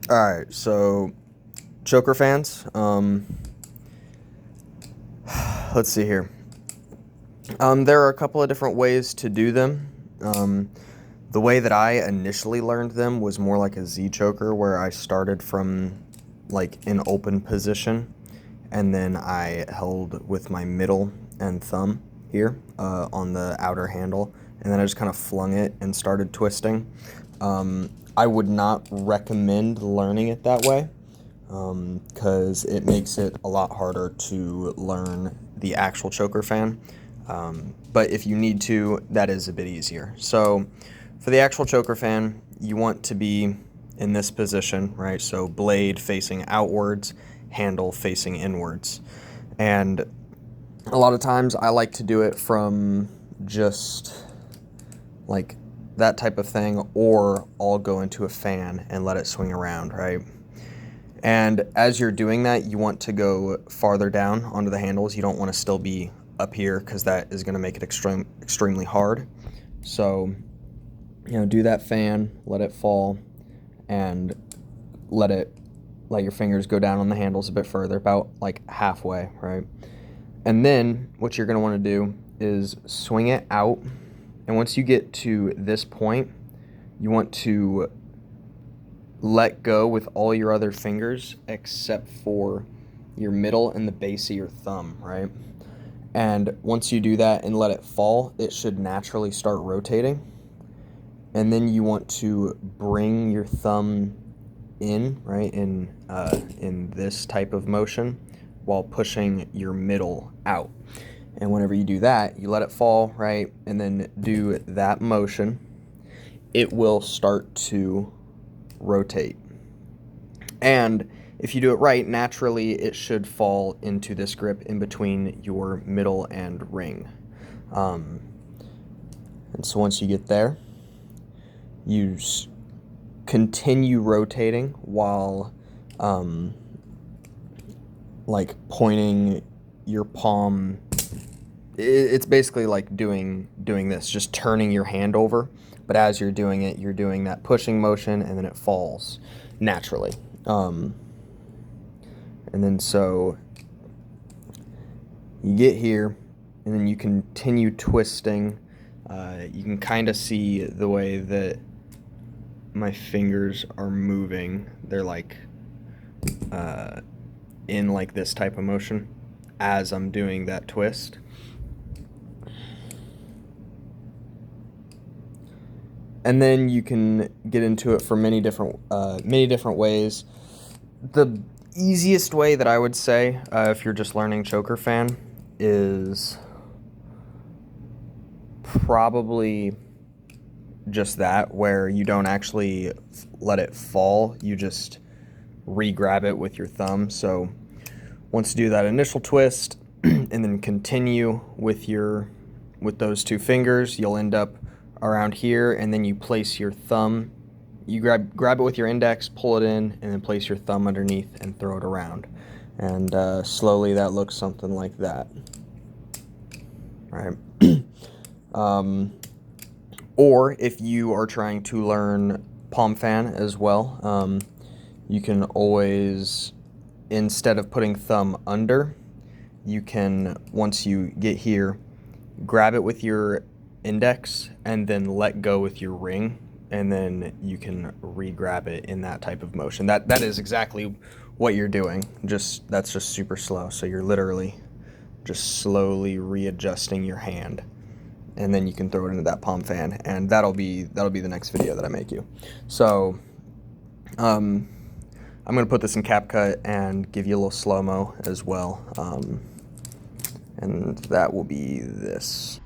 All right, so choker fans. Let's see here. There are a couple of different ways to do them. The way that I initially learned them was more like a Z choker, where I started from like an open position, and then I held with my middle and thumb here on the outer handle, and then I just kind of flung it and started twisting. I would not recommend learning it that way because it makes it a lot harder to learn the actual choker fan. But if you need to, that is a bit easier. So for the actual choker fan, you want to be in this position, right? So blade facing outwards, handle facing inwards. And a lot of times I like to do it from just like that type of thing, or I'll go into a fan and let it swing around, right? And as you're doing that, you want to go farther down onto the handles. You don't want to still be up here because that is going to make it extremely hard. So, do that fan, let it fall, and let your fingers go down on the handles a bit further, about like halfway, right? And then what you're going to want to do is swing it out. And once you get to this point, you want to let go with all your other fingers except for your middle and the base of your thumb, right? And once you do that and let it fall, it should naturally start rotating. And then you want to bring your thumb in, right, in this type of motion while pushing your middle out. And whenever you do that, you let it fall, right, and then do that motion, it will start to rotate. And if you do it right, naturally it should fall into this grip in between your middle and ring. And so once you get there, you continue rotating while like pointing your palm. It's basically like doing this, just turning your hand over. But as you're doing it, you're doing that pushing motion, and then it falls naturally. And then so you get here, and then you continue twisting. You can kind of see the way that my fingers are moving. They're like in like this type of motion as I'm doing that twist. And then you can get into it for many different ways. The easiest way that I would say, if you're just learning choker fan, is probably just that, where you don't actually let it fall, you just re-grab it with your thumb. So once you do that initial twist and then continue with those two fingers, you'll end up around here, and then you place your thumb, you grab it with your index, pull it in, and then place your thumb underneath and throw it around. And slowly that looks something like that. Right. Or if you are trying to learn palm fan as well, you can always, instead of putting thumb under, you can, once you get here, grab it with your index and then let go with your ring, and then you can re-grab it in that type of motion. That is exactly what you're doing. That's just super slow. So you're literally just slowly readjusting your hand, and then you can throw it into that palm fan, and that'll be the next video that I make you. So I'm gonna put this in CapCut and give you a little slow-mo as well, and that will be this.